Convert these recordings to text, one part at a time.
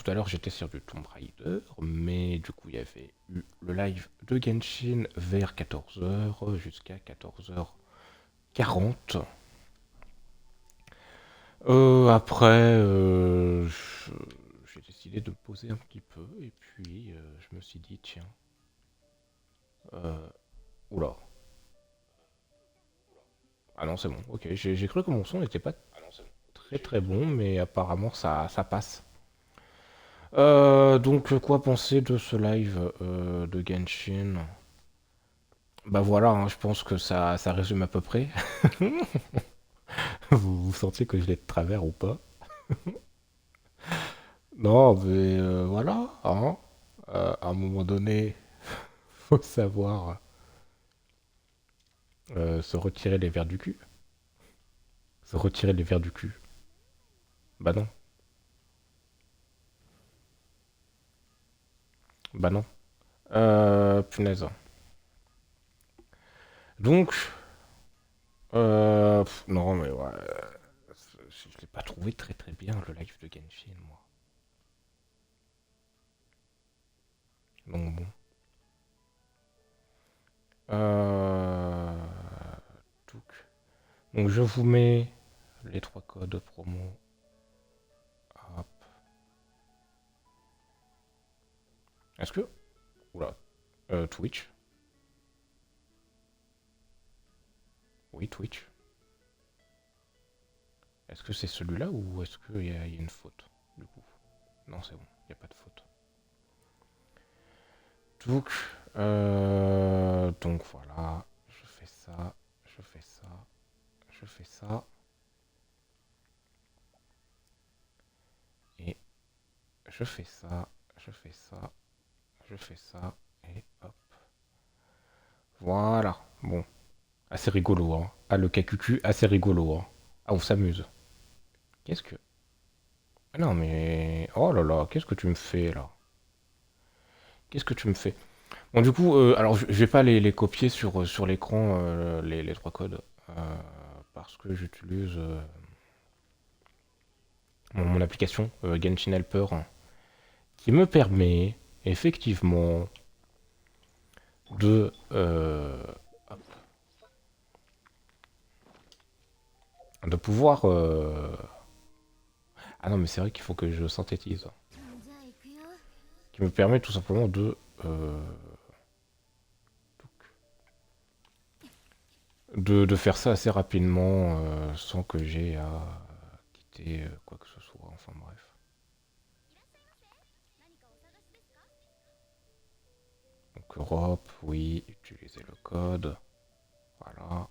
tout à l'heure j'étais sur du Tomb Raider, mais du coup il y avait eu le live de Genshin vers 14 h jusqu'à 14 h 40. Après, j'ai décidé de me poser un petit peu et puis je me suis dit tiens, euh, oula, ah non c'est bon, ok, j'ai cru que mon son n'était pas très très bon, mais apparemment ça passe. Donc quoi penser de ce live de Genshin? Bah voilà, hein, je pense que ça résume à peu près. Vous sentiez que je l'ai de travers ou pas? Non, mais voilà, hein. À un moment donné, faut savoir se retirer les verres du cul. Se retirer les verres du cul. Bah non, bah non. Punaise. Donc, non mais ouais, je l'ai pas trouvé très très bien le live de Genshin, moi. Donc bon. Euh, touc. Donc je vous mets les trois codes promo. Hop. Est-ce que... Oula. Twitch. Oui, Twitch. Est-ce que c'est celui-là ou est-ce qu'il y a une faute, du coup? Non, c'est bon, il n'y a pas de faute. Donc, donc voilà, je fais ça, je fais ça, je fais ça, et je fais ça, je fais ça, je fais ça, et hop. Voilà, bon, assez rigolo, hein. Ah, le KQQ, assez rigolo, hein. Ah, on s'amuse. Qu'est-ce que... Ah non, mais... Oh là là, qu'est-ce que tu me fais, là? Qu'est-ce que tu me fais? Bon, du coup, alors je vais pas les copier sur l'écran, les trois codes, parce que j'utilise mon application Genshin Helper, qui me permet effectivement de, hop, de pouvoir... Ah non, mais c'est vrai qu'il faut que je synthétise. Qui me permet tout simplement de faire ça assez rapidement sans que j'ai à quitter quoi que ce soit. Enfin bref. Donc Europe, oui, utiliser le code. Voilà.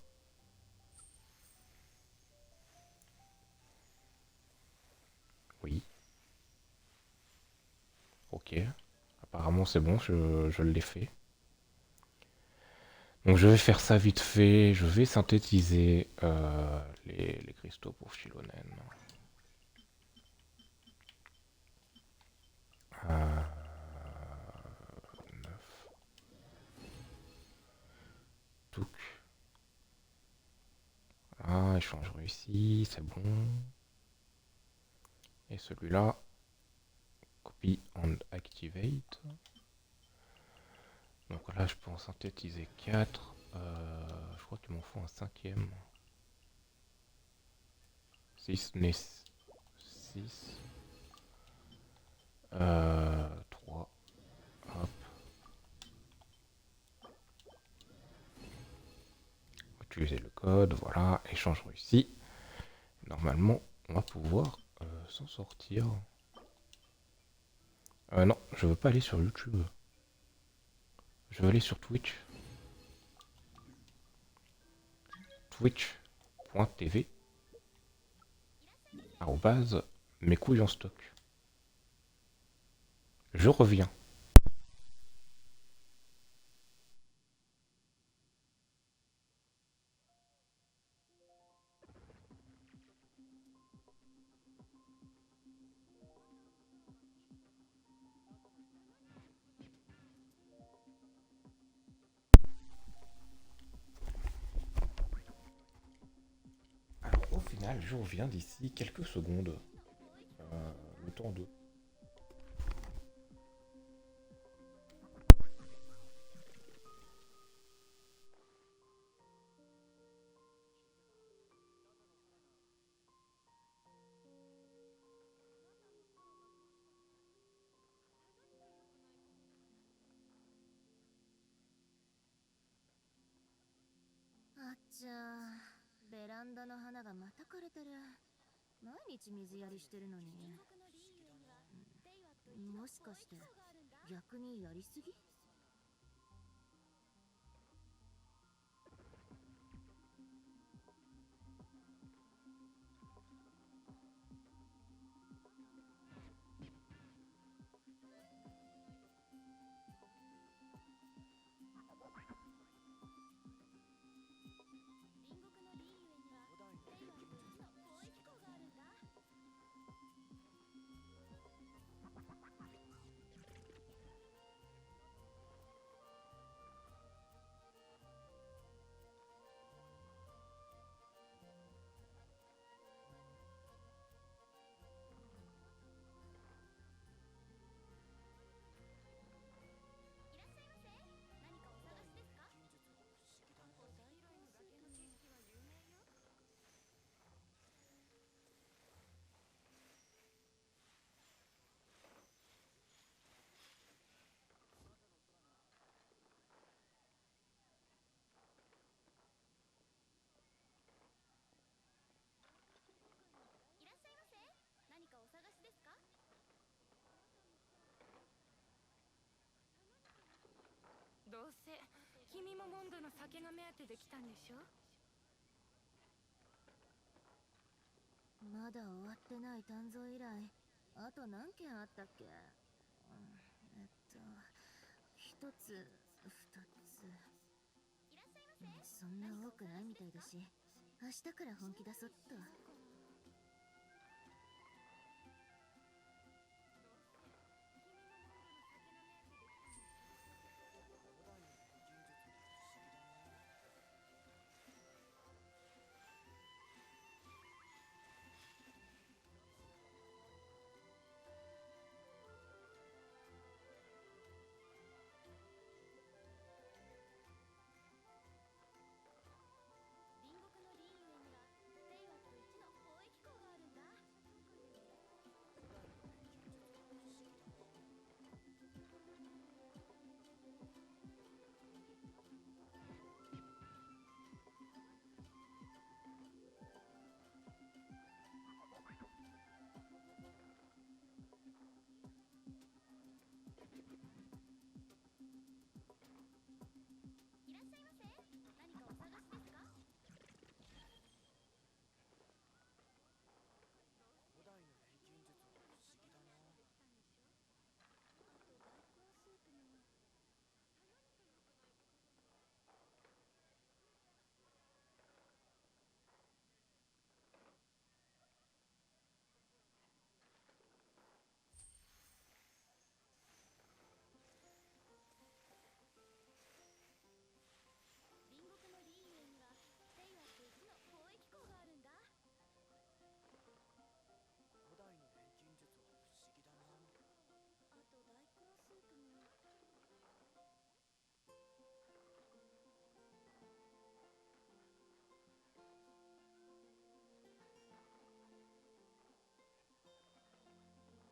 Oui. Ok. Apparemment c'est bon, je l'ai fait. Donc je vais faire ça vite fait. Je vais synthétiser les cristaux pour Chilonen. Euh, 9. Touc. Voilà, échange réussi, c'est bon. Et celui-là, copy and activate. Donc là, je peux en synthétiser 4. Je crois qu'il m'en faut un cinquième. 6, 6. 3. Hop. Utiliser le code, voilà, échange réussi. Normalement, on va pouvoir s'en sortir. Non, je veux pas aller sur YouTube. Je veux aller sur Twitch. Twitch.tv arrobase mes couilles en stock. Je reviens. Alors au final, je reviens d'ici quelques secondes. Le temps de ベランダの花がまた枯れてる。毎日水やりしてるのに。もしかして逆にやりすぎ？どうせ君もモンドの酒が目当てで来たんでしょ。まだ終わってない鍛造依頼、あと何件あったっけ？一つ、二つ。そんな多くないみたいだし、明日から本気出そっと。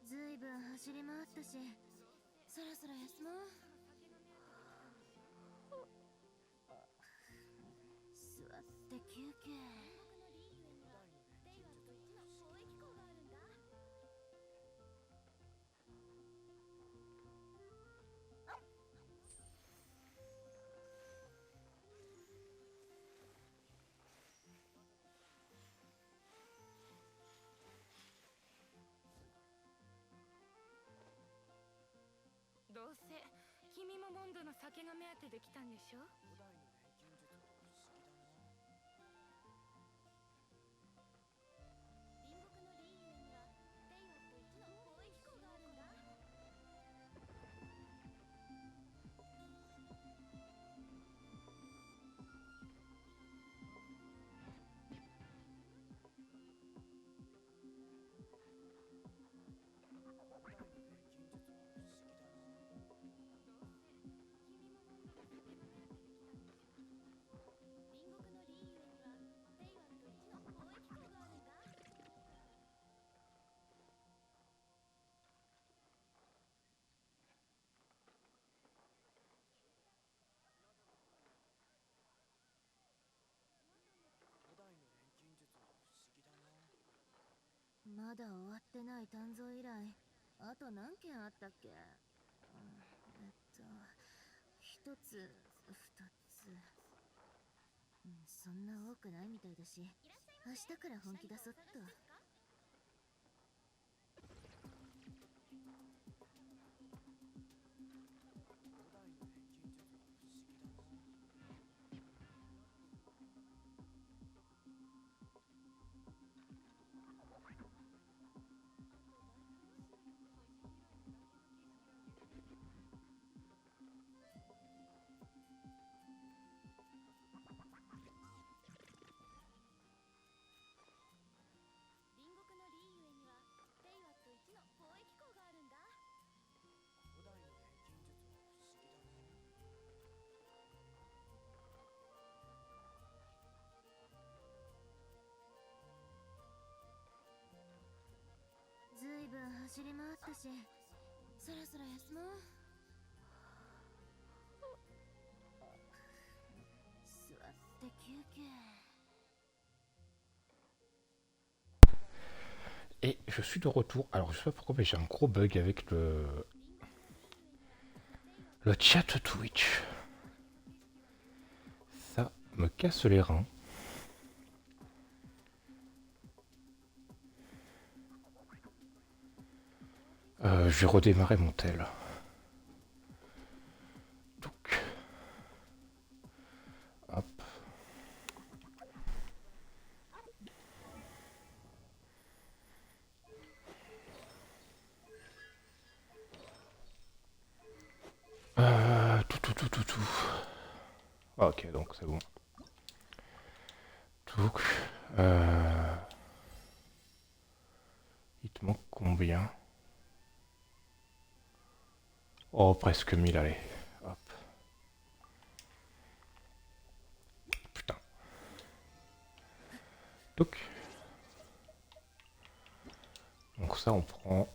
ずいぶん走り回ったし、そろそろ休もう。座って休憩。どうせ君もモンドの酒が目当てで来たんでしょ。まだ終わってない鍛造依頼、あと何件あったっけ？一つ、二つ。そんな多くないみたいだし、明日から本気出そっと。隣国のリーユエにはペイワット1の貿易港があるんだ。古代の錬金術は不思議だね。ずいぶん走り回ったし、そろそろ休もう。座って休憩。Et je suis de retour. Alors je sais pas pourquoi, mais j'ai un gros bug avec le chat Twitch. Ça me casse les reins. Je vais redémarrer mon tel. Donc, hop. Tout. Ok, donc c'est bon. Donc, il te manque combien? Oh, presque 1000, allez. Hop. Putain. Donc ça, on prend...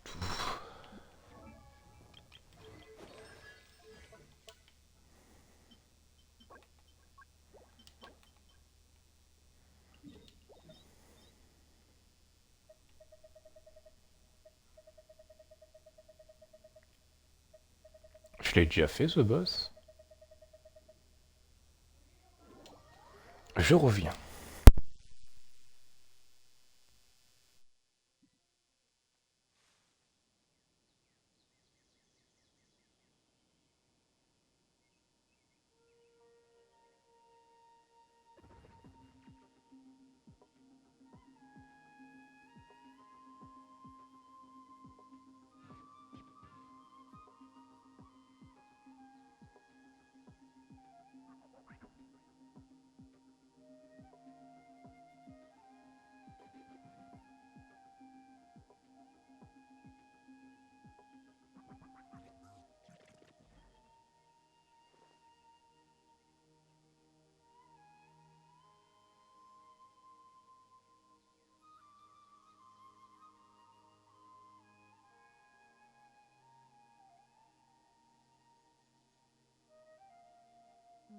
Tout. Je l'ai déjà fait ce boss. Je reviens.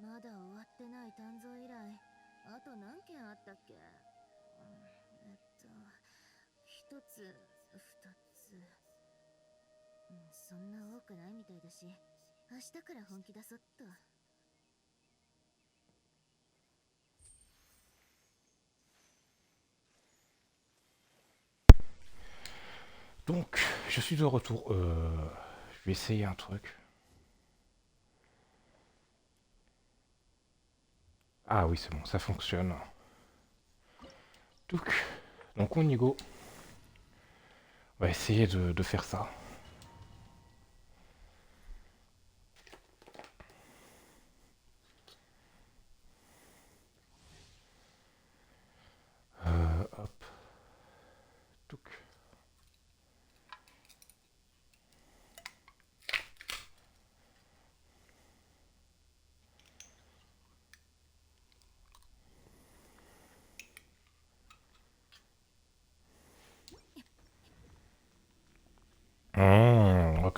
まだ終わってない鍛造依頼、あと何件あったっけ？一つ、二つ。そんな多くないみたいだし、明日から本気出そっと。Donc, je suis de retour. Je vais essayer un truc. Ah oui, c'est bon, ça fonctionne. Donc on y go. On va essayer de faire ça.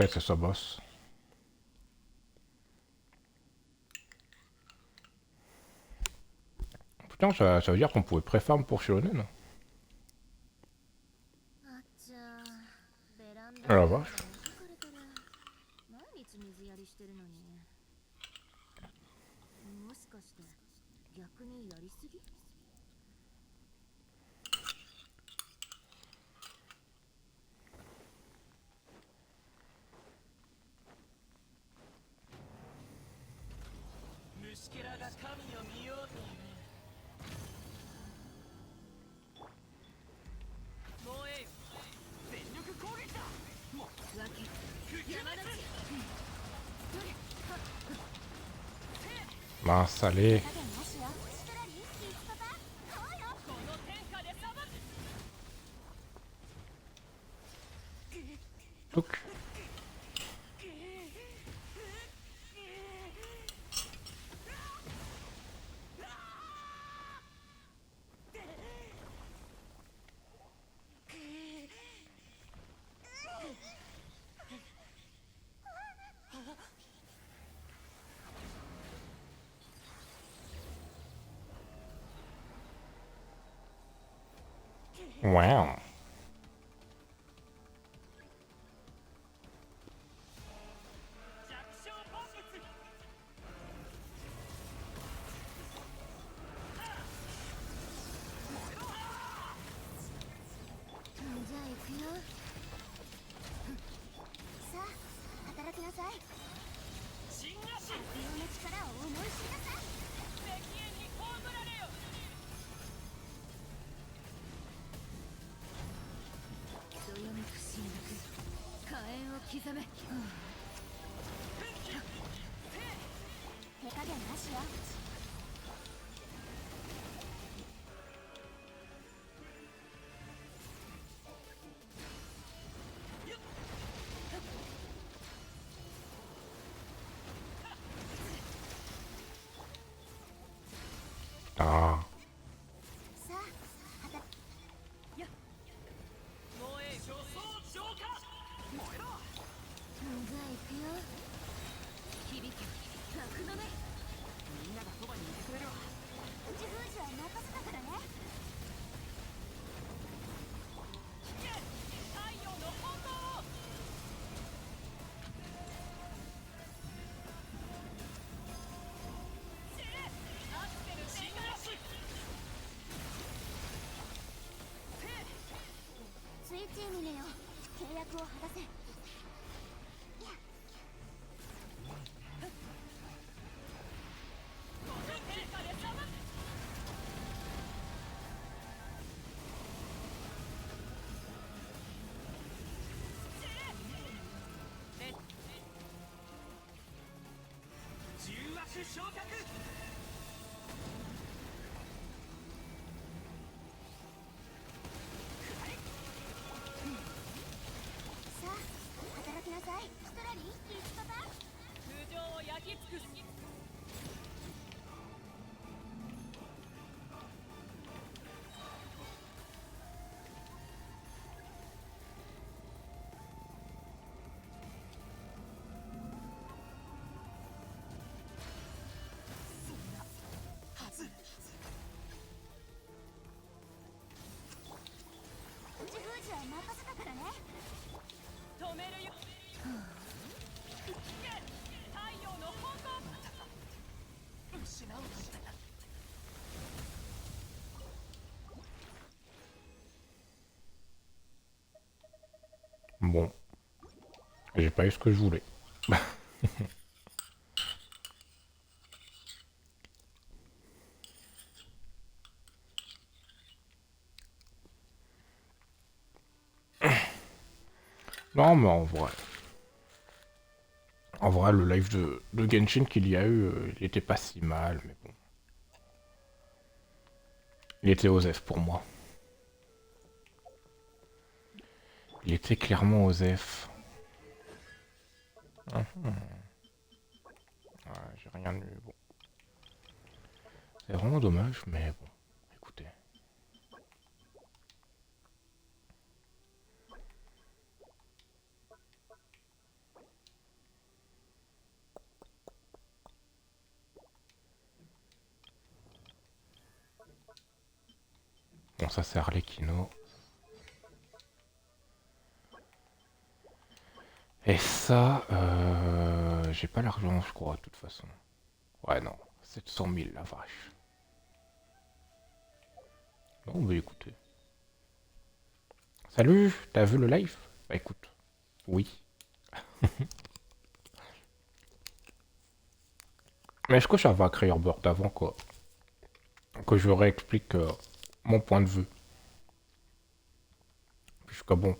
Ok, c'est ça, boss. Putain, ça veut dire qu'on pouvait pré-farm pour Shilonen. あっちゃベランダ Ah の la 中 vache. でもかれてる毎日水やりしてるのにもしかして逆にやりすぎ虫けらが神を見ようという燃えよ全力攻撃だもうわけ山田 Mince, allez. 加減なしよストラリーキッパパこうよこの天下で裁く Touc. Wow. 弱小万物 じゃあ行くよさあ働きなさい新足必要な力を思い知りなさい敵縁に葬られよどよめく侵略火炎を刻め手加減なしよあさあ働燃えよ女装浄化燃えろじゃあ行くよ響け格の目みんながそばにいてくれるわうち封じは任せたからね太陽の炎をアクセル新足スイッチミネよ契約を果たせこの天下で裁く重圧昇格さあ働きなさいストラリーキッパパ空上を焼き尽くすはずうち封じは任せたからね止めるよ太陽の炎失うなんて bon. J'ai pas eu ce que je voulais. Non, mais en vrai. En vrai, le live de Genshin qu'il y a eu, il était pas si mal, mais bon. Il était OSEF pour moi. Il était clairement OSEF. Ouais, j'ai rien eu. Bon. C'est vraiment dommage, mais bon. Écoutez. Bon, ça c'est Arlecchino. Et ça, j'ai pas l'argent, je crois, de toute façon. Ouais, non, 700 000, la vache. Bon, bah écoutez. Salut, t'as vu le live? Bah écoute, oui. Mais est-ce que ça va créer Bird avant quoi? Que je réexplique mon point de vue. Puisque bon,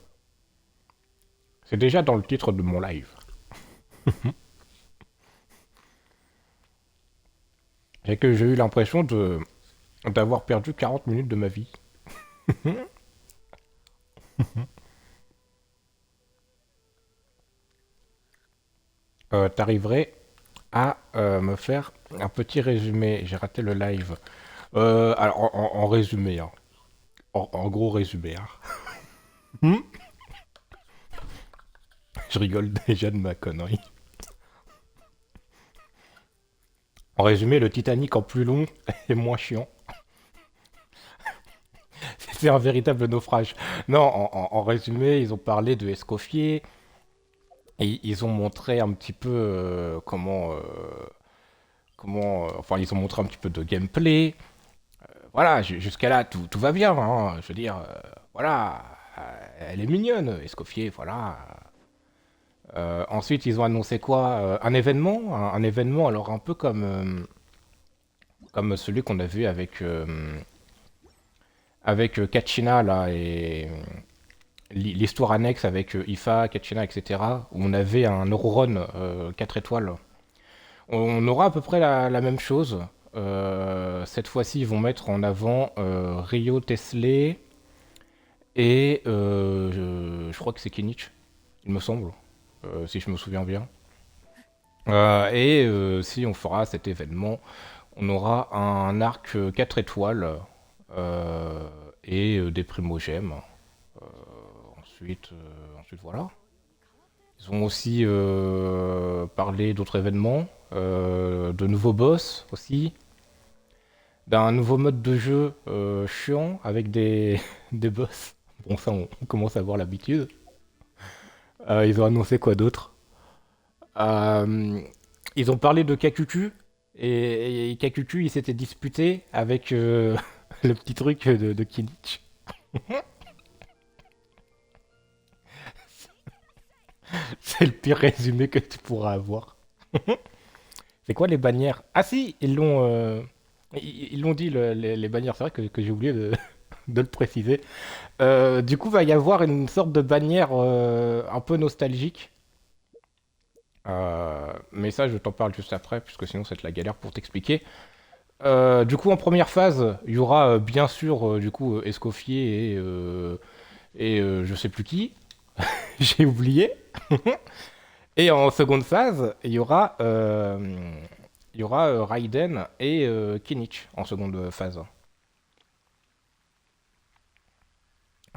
c'est déjà dans le titre de mon live. Et que j'ai eu l'impression de d'avoir perdu 40 minutes de ma vie. T'arriverais à me faire un petit résumé. J'ai raté le live. Alors, en résumé, hein. En gros résumé, hein. Je rigole déjà de ma connerie. En résumé, le Titanic en plus long et moins chiant. C'est un véritable naufrage. Non, en résumé, ils ont parlé de Escoffier. Et ils ont montré un petit peu enfin, ils ont montré un petit peu de gameplay. Voilà, jusqu'à là, tout va bien, hein. Je veux dire, voilà, elle est mignonne, Escoffier, voilà. Ensuite, ils ont annoncé quoi? Un événement, un événement, alors un peu comme celui qu'on a vu avec Kachina, là, et l'histoire annexe avec Ifa, Kachina, etc., où on avait un Neuron 4 étoiles. On aura à peu près la même chose. Cette fois-ci, ils vont mettre en avant Rio Tesley et je crois que c'est Kinich, il me semble, si je me souviens bien. Si on fera cet événement, on aura un arc 4 étoiles et des primogèmes. Ensuite, voilà. Ils ont aussi parlé d'autres événements, de nouveaux boss aussi, d'un nouveau mode de jeu chiant avec des boss. Bon, ça, on commence à avoir l'habitude. Ils ont annoncé quoi d'autre? Euh, Ils ont parlé de Kakuku, et Kakuku, il s'était disputé avec le petit truc de Kinich. C'est le pire résumé que tu pourras avoir. C'est quoi les bannières? Ah si, ils l'ont dit, les bannières, c'est vrai que j'ai oublié de le préciser. Du coup, va y avoir une sorte de bannière un peu nostalgique. Mais ça, je t'en parle juste après, puisque sinon, c'est la galère pour t'expliquer. Du coup, en première phase, il y aura bien sûr, du coup, Escoffier et je sais plus qui. J'ai oublié. Et en seconde phase, il y aura Raiden et Kinich en seconde phase.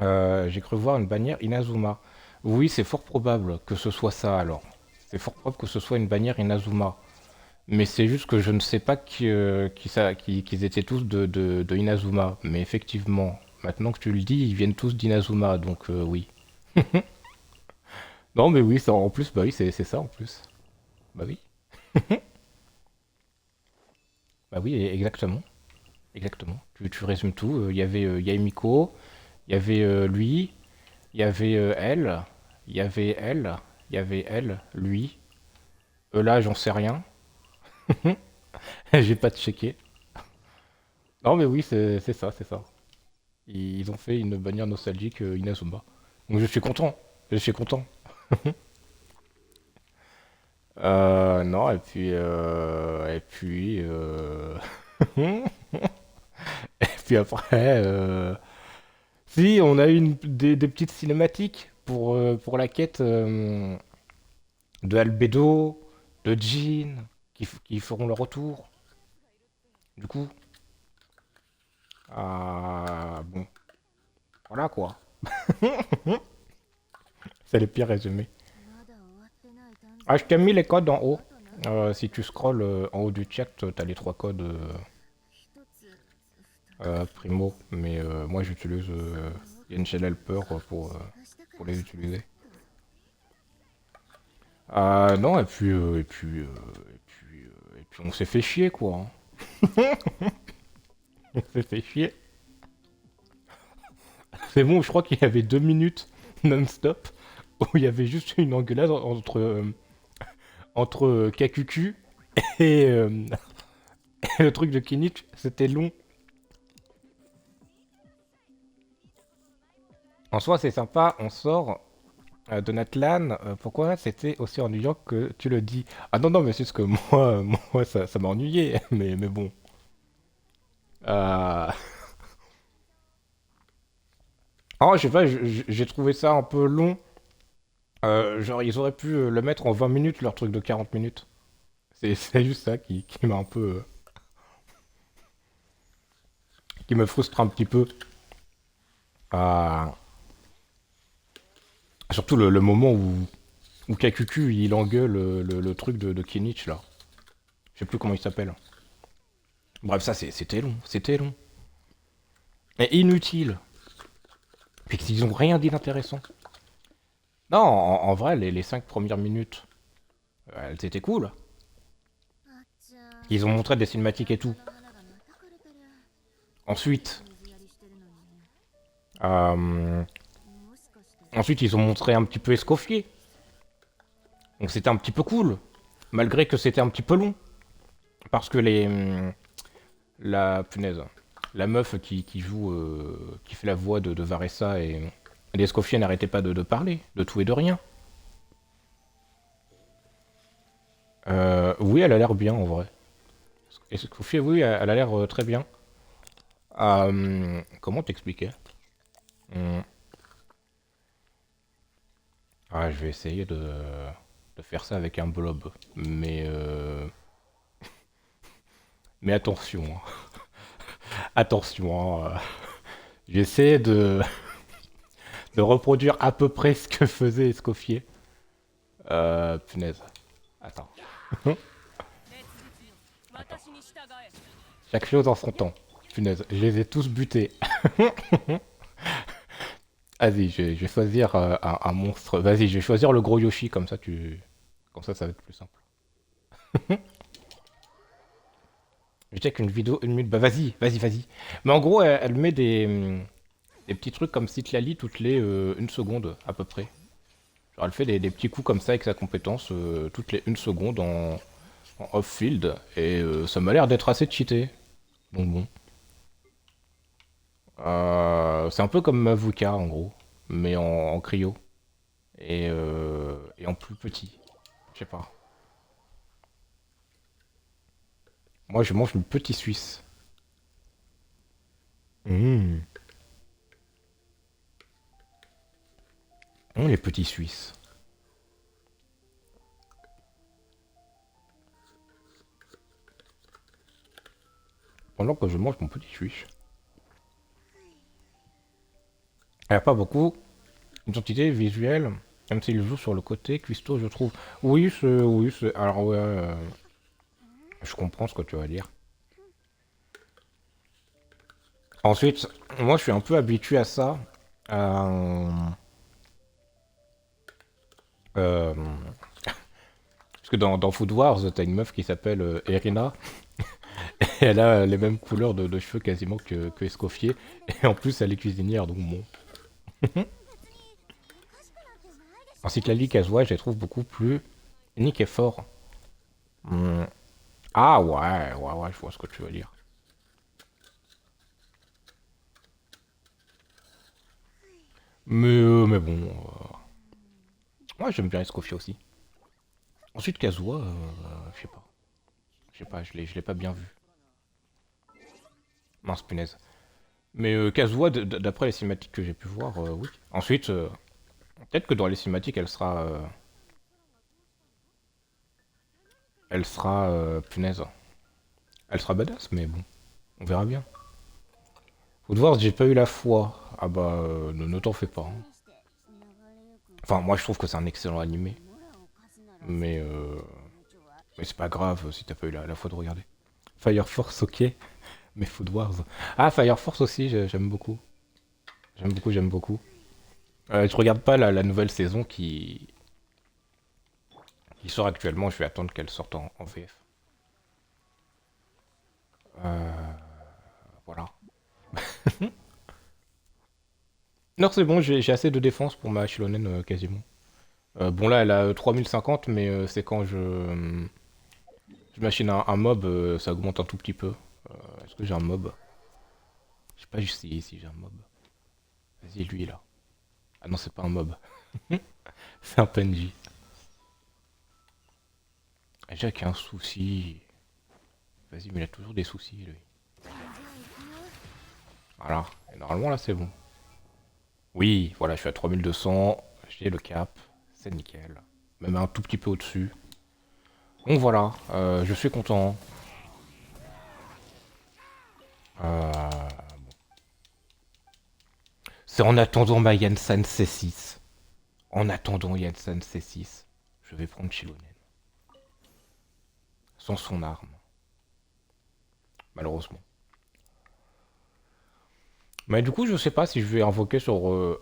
J'ai cru voir une bannière Inazuma. Oui, c'est fort probable que ce soit ça alors. C'est fort probable que ce soit une bannière Inazuma. Mais c'est juste que je ne sais pas qu'ils étaient tous de Inazuma. Mais effectivement, maintenant que tu le dis, ils viennent tous d'Inazuma, donc oui. Non, mais oui, ça, en plus, bah oui, c'est ça en plus. Bah oui. Bah oui, exactement. Exactement. Tu résumes tout. Il y avait Yaemiko, il y avait lui, il y avait elle, il y avait elle, il y avait elle, lui. Là, j'en sais rien. J'ai pas checké. Non, mais oui, c'est ça, c'est ça. Ils ont fait une bannière nostalgique Inazuma. Donc je suis content. Je suis content. Non, et puis après, si on a eu des petites cinématiques pour la quête de Albedo, de Jean, qui feront leur retour. Du coup, bon, voilà quoi. C'est le pire résumé. まだ終わってない短 Ah, 冊 je t'ai mis les codes en あ haut. と何 Si tu scrolles en haut du chat, t'as les trois codes. 一つ二 Primo, mais moi j'utilise Genshin Helper pour les utiliser. Non, et puis on s'est fait chier quoi. Hein. On s'est fait chier. C'est bon, je crois qu'il y avait 2 minutes non-stop où il y avait juste une engueulade entre Kakuku et, et le truc de Kinich. C'était long. En soi, c'est sympa, on sort de Natlan. Pourquoi c'était aussi ennuyant que tu le dis? Ah non, non, mais c'est ce que moi ça m'a ennuyé. Mais bon. Euh... Oh, je sais pas, j'ai trouvé ça un peu long. Genre, ils auraient pu le mettre en 20 minutes, leur truc de 40 minutes. C'est juste ça qui m'a un peu. Qui me frustre un petit peu. Euh, Surtout le moment où Kakuku il engueule le truc de Kinich là. Je sais plus comment il s'appelle. Bref, ça c'était long, c'était long. Et inutile. Puis qu'ils ont rien dit d'intéressant. Non, en vrai, les 5 premières minutes, elles étaient cool. あっちゃー Ils ont montré des cinématiques et tout. の花がまた枯れてる Ensuite, 水やりしてるのにね euh, もしかして ensuite ils ont montré un petit peu Escoffier. Donc c'était un petit peu cool. Malgré que c'était un petit peu long. Parce que la punaise. La meuf qui joue, qui fait la voix de Varessa et d'Escoffier n'arrêtait pas de parler, de tout et de rien. Oui, elle a l'air bien en vrai. Escoffier, oui, elle a l'air très bien. Comment t'expliquer? Hmm. Ah, je vais essayer de faire ça avec un blob. Mais attention. Hein. Attention. Hein. J'essaie de reproduire à peu près ce que faisait Escoffier. Punaise. Attends. 私に従え Chaque chose en son temps. Punaise, je les ai tous butés. Vas-y, je vais choisir un monstre. Vas-y, je vais choisir le gros Yoshi, comme ça ça va être plus simple. Je check une vidéo, 1 minute. Bah vas-y. Mais en gros, elle met des petits trucs comme Citlali toutes les 1 seconde, à peu près. Genre, elle fait des petits coups comme ça avec sa compétence toutes les 1 seconde en off-field. Et ça m'a l'air d'être assez cheaté. Donc bon. C'est un peu comme Mavuka, en gros. Mais en cryo. Et en plus petit. Je sais pas. Moi, je mange une petite Suisse. Mmh. Les petits Suisses. Pendant que je mange mon petit Suisse. Il n'y a pas beaucoup d'identité visuelle, même s'il joue sur le côté cuistot, je trouve. Oui, c'est. Alors ouais, je comprends ce que tu vas dire. Ensuite, moi, je suis un peu habitué à ça. Euh, euh, Parce que dans Food Wars, t'as une meuf qui s'appelle Erina. Et elle a les mêmes couleurs de cheveux quasiment que Escoffier. Et en plus, elle est cuisinière, donc bon. Ainsi que la Ligue Kazuha, je les trouve beaucoup plus unique et fort. Hmm. Ah ouais, je vois ce que tu veux dire. Mais bon. Moi, j'aime bien Escoffier aussi. Ensuite, Kazuha, je sais pas. Je sais pas, je l'ai pas bien vu. Mince, punaise. Mais Kazuha, d'après les cinématiques que j'ai pu voir, oui. Ensuite, peut-être que dans les cinématiques, elle sera, punaise. Elle sera badass, mais bon, on verra bien. Faut voir, j'ai pas eu la foi. Ah bah, ne t'en fais pas. Hein. にして流れよく Enfin, moi, je trouve que c'est un excellent animé. 野良を貸すなら Mais, 無茶は mais c'est pas grave si t'as pas eu la foi de regarder. Fire Force, ok. Mais Food Wars. Ah, Fire Force aussi, j'aime beaucoup. J'aime beaucoup, j'aime beaucoup. Je regarde pas la nouvelle saison qui sort actuellement. Je vais attendre qu'elle sorte en VF. Voilà. Non, c'est bon, j'ai assez de défense pour ma Shilonen quasiment. Bon, là, elle a 3050, mais c'est quand je machine un mob, ça augmente un tout petit peu. Est-ce que j'ai un mob? Je sais pas juste si j'ai un mob. Vas-y, lui, là. Ah non, c'est pas un mob. C'est un PNJ. Déjà qu'il y a un souci. Vas-y, mais il a toujours des soucis, lui. じゃあ行くよ。Voilà. Et normalement, là, c'est bon. Oui, voilà, je suis à 3200. J'ai le cap. C'est nickel. Même un tout petit peu au-dessus. Donc voilà, je suis content. Euh, C'est en attendant ma Yansan C6. En attendant Yansan C6, je vais prendre Chilonen. Sans son arme. Malheureusement. Mais du coup, je sais pas si je vais invoquer sur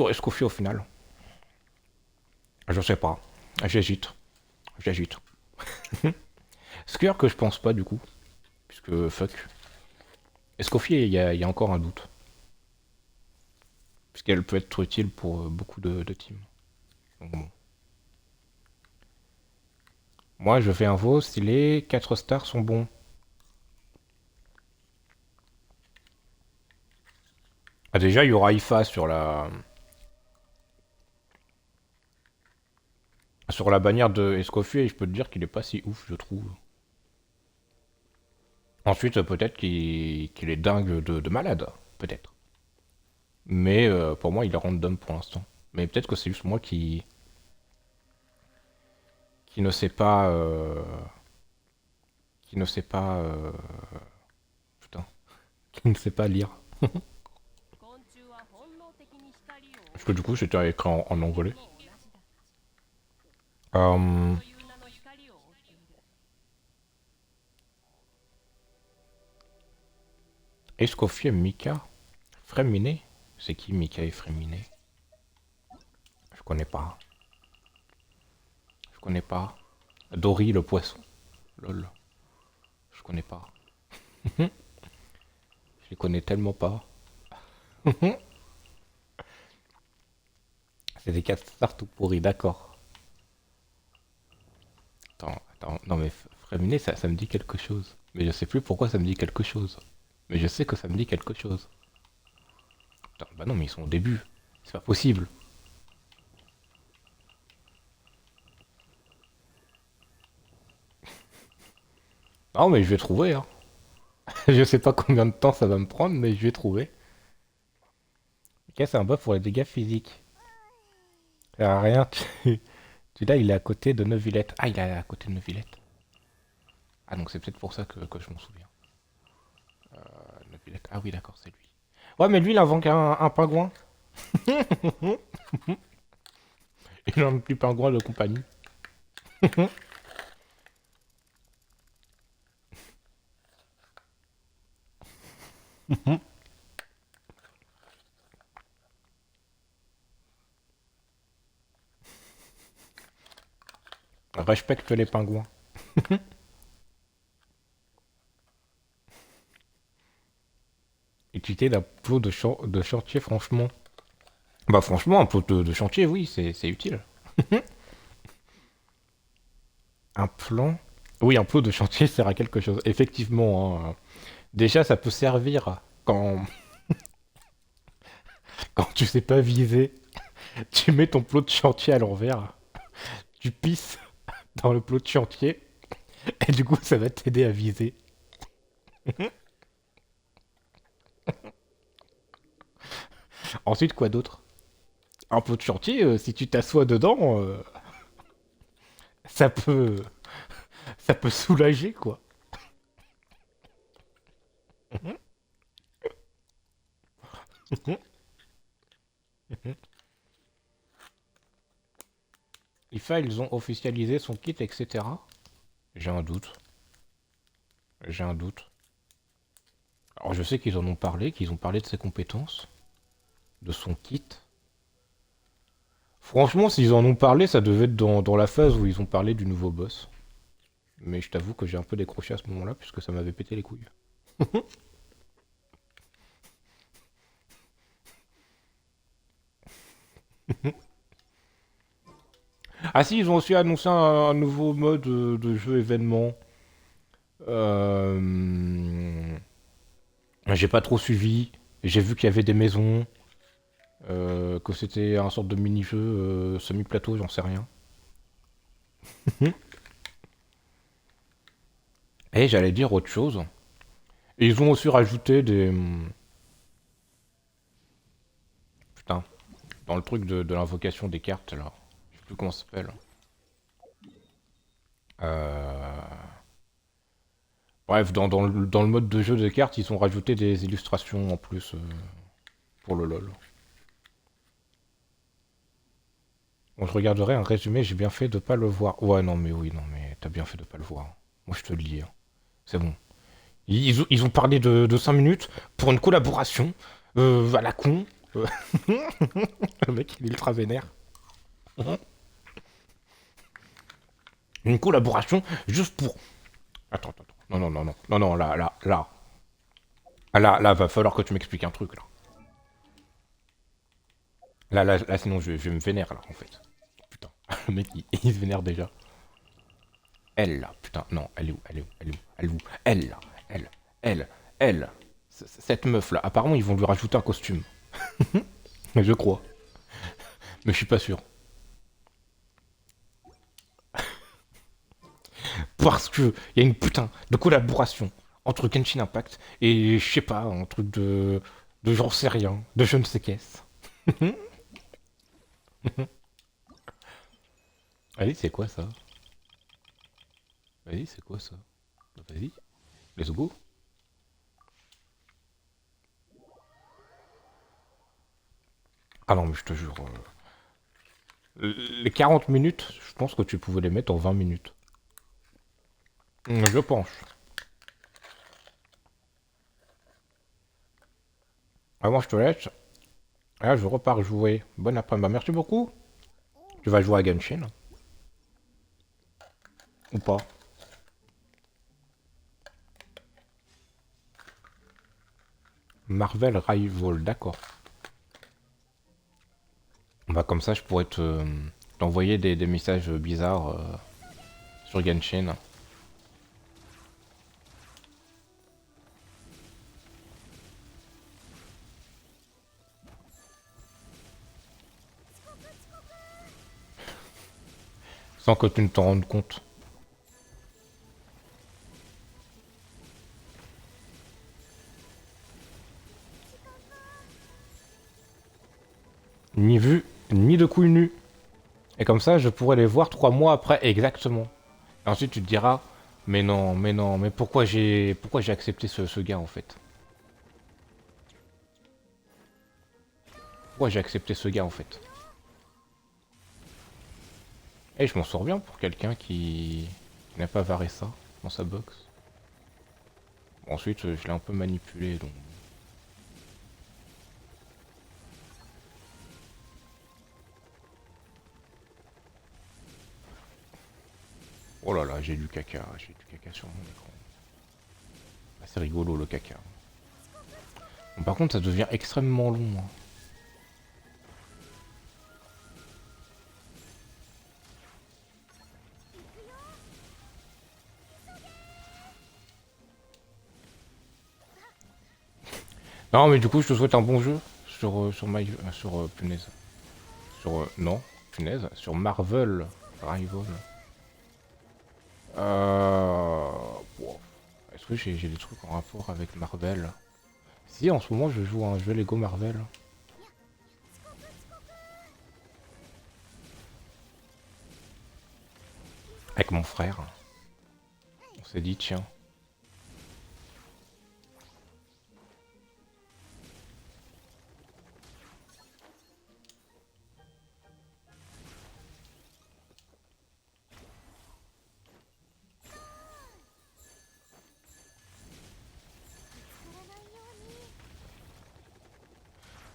Escoffier au final. Je sais pas. J'hésite. J'hésite. Skier que je pense pas du coup. Puisque fuck. Escoffier, il y a encore un doute. Puisqu'elle peut être utile pour beaucoup de teams. Donc bon. Moi, je fais un veau si les 4 stars sont bons. Ah, déjà, il y aura IFA sur la bannière de Escoffier et je peux te dire qu'il est pas si ouf, je trouve. Ensuite, peut-être qu'il est dingue de malade. Peut-être. Mais pour moi, il est random pour l'instant. Mais peut-être que c'est juste moi qui ne sais pas. Qui ne sait pas. Putain. Qui ne sait pas lire. 昆虫は本能的に光を Parce que du coup, c'était écrit en anglais. も同じだ Euh, という名の光を追っている Escoffier Mika Fréminé. C'est qui Mika et Fréminé? Je connais pas. Je connais pas. Dory le poisson. Lol. Je connais pas. Je les connais tellement pas. C'est des 4 stars tout pourris, d'accord. Attends. Non mais Fréminé, ça me dit quelque chose. Mais je sais plus pourquoi ça me dit quelque chose. Mais je sais que ça me dit quelque chose. Putain, bah non mais ils sont au début. C'est pas possible. Non mais je vais trouver, hein. Je sais pas combien de temps ça va me prendre, mais je vais trouver. Ok, c'est un buff pour les dégâts physiques. Ça sert à rien, celui-là il est à côté de Neuvillette. Ah, il est à côté de Neuvillette. Ah, donc c'est peut-être pour ça que je m'en souviens. Neuvillette. Ah oui, d'accord, c'est lui. Ouais, mais lui il invoque un pingouin. Il n'a plus pingouin de compagnie. Respecte les pingouins. Utilité d'un plot de chantier, franchement. Bah franchement, un plot de chantier, oui, c'est utile. Un plan. Oui, un plot de chantier sert à quelque chose. Effectivement, hein. Déjà, ça peut servir quand tu sais pas viser. Tu mets ton plot de chantier à l'envers. Tu pisses dans le plot de chantier. Et du coup, ça va t'aider à viser. Ensuite, quoi d'autre? Un plot de chantier, si tu t'assois dedans, ça peut, ça peut soulager, quoi. IFA, ils ont officialisé son kit, etc. J'ai un doute. J'ai un doute. Alors je sais qu'ils en ont parlé, qu'ils ont parlé de ses compétences, de son kit. Franchement, s'ils en ont parlé, ça devait être dans la phase où ils ont parlé du nouveau boss. Mais je t'avoue que j'ai un peu décroché à ce moment-là, puisque ça m'avait pété les couilles. Ah si, ils ont aussi annoncé un nouveau mode de jeu événement. Euh... J'ai pas trop suivi. J'ai vu qu'il y avait des maisons, que c'était un sorte de mini-jeu semi-plateau, j'en sais rien. Et j'allais dire autre chose. Et ils ont aussi rajouté des... Putain, dans le truc de l'invocation des cartes, là. Je sais plus comment ça s'appelle. Euh... Bref, dans le mode de jeu des cartes, ils ont rajouté des illustrations en plus pour le LoL. Bon, je regarderai un résumé, j'ai bien fait de pas le voir. Ouais, non, mais oui, non, mais t'as bien fait de pas le voir. Moi, je te le dis, hein. C'est bon. Ils ont parlé de 5 minutes pour une collaboration à la con. Euh, Le mec, il est ultra vénère. Une collaboration juste pour... Attends, attends, attends. Non, non, non, non. Non, non, là, là, là. Ah, là, va falloir que tu m'expliques un truc, là. Là, sinon, je vais me vénère, là, en fait. Putain. Le mec, il se vénère déjà. Elle, là, putain. Non, elle est où? Elle est où? Elle est où? Elle est où? Elle, là. Elle. Cette meuf, là. Apparemment, ils vont lui rajouter un costume. Je crois. Mais je suis pas sûr. Parce que il y a une putain de collaboration entre Genshin Impact et je sais pas, un truc de j'en sais rien, de je ne sais qu'est-ce. Vas-y, c'est quoi ça? Vas-y, c'est quoi ça? Vas-y, let's go. Ah non, mais je te jure, les 40 minutes, je pense que tu pouvais les mettre en 20 minutes. Je pense. Ah, moi, je te laisse. Ah, je repars jouer. Bon après-midi. Bah, merci beaucoup. Tu vas jouer à Genshin? Ou pas? Marvel Rival, d'accord. Bah comme ça je pourrais t'envoyer des messages bizarres sur Genshin. Sans que tu ne t'en rendes compte. Ni vu, ni de couilles nues. Et comme ça je pourrais les voir 3 mois après exactement. Et ensuite tu te diras, mais non, mais pourquoi j'ai accepté ce gars en fait? Pourquoi j'ai accepté ce gars en fait? Et je m'en sors bien pour quelqu'un qui n'a pas varé ça dans sa box. Bon, ensuite je l'ai un peu manipulé donc... Oh là là, j'ai du caca sur mon écran. Ah, c'est rigolo le caca. Bon, par contre, ça devient extrêmement long, hein. Non, mais du coup, je te souhaite un bon jeu punaise. Non, punaise, sur Marvel Rival. Euh... Wow. Est-ce que j'ai des trucs en rapport avec Marvel? Si, en ce moment, je joue à un jeu Lego Marvel. Avec mon frère. On s'est dit, tiens.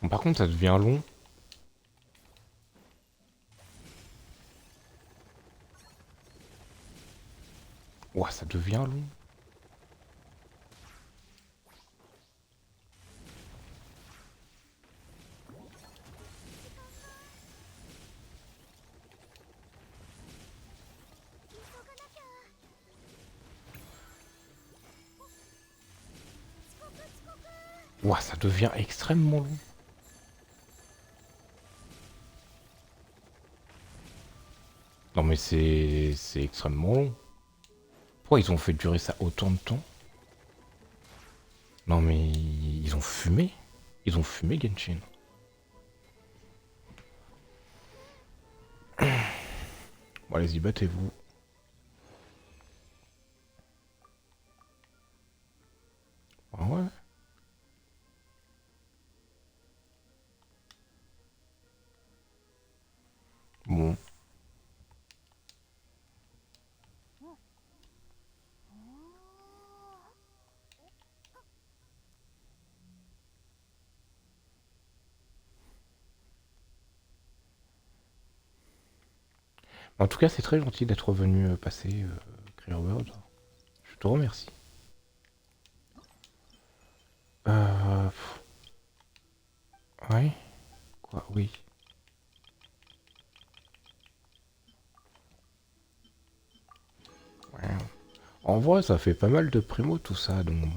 Bon, par contre, ça devient long. Ouah, ça devient long. Ouah, ça devient extrêmement long. Non mais c'est extrêmement long. Pourquoi ils ont fait durer ça autant de temps? Non mais ils ont fumé. Ils ont fumé Genshin. Bon allez-y, battez-vous. Ah ouais. Bon. En tout cas, c'est très gentil d'être venu passer, Clearworld. Je te remercie. Pff, ouais. Quoi? Oui. Ouais. En vrai, ça fait pas mal de primo tout ça, donc bon.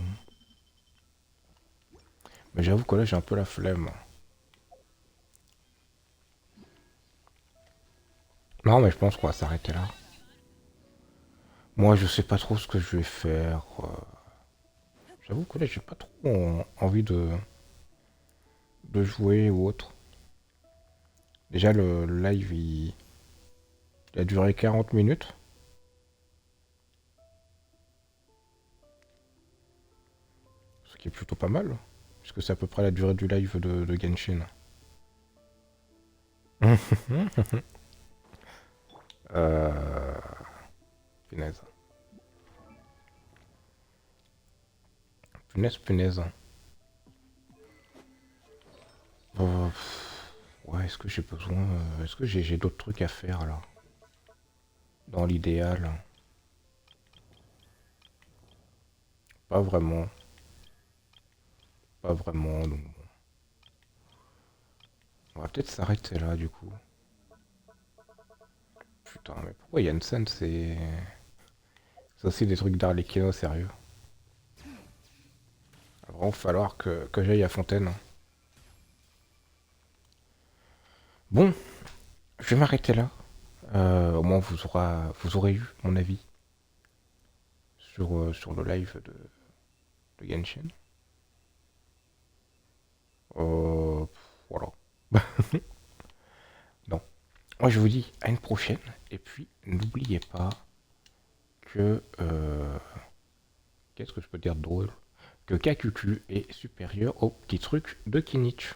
Mais j'avoue que là, j'ai un peu la flemme. Non, mais je pense qu'on va s'arrêter là. Moi, je sais pas trop ce que je vais faire. J'avoue que là, j'ai pas trop envie de jouer ou autre. Déjà, le live, il a duré 40 minutes. Ce qui est plutôt pas mal. Puisque c'est à peu près la durée du live de Genshin. euh... Punaise. Punaise, punaise. Ouais, est-ce que j'ai besoin... Est-ce que j'ai d'autres trucs à faire, là? Dans l'idéal. Pas vraiment. Pas vraiment, donc bon. On va peut-être s'arrêter là, du coup. Putain, mais pourquoi Yansen, c'est... C'est aussi des trucs d'Arlecchino, sérieux. Il va vraiment falloir que j'aille à Fontaine. Bon, je vais m'arrêter là. Au moins, vous aurez eu mon avis sur le live de Genshin. Voilà. Non. Moi, je vous dis à une prochaine. Et puis, n'oubliez pas que... qu'est-ce que je peux dire de drôle? Que KQQ est supérieur au petit truc de Kinich.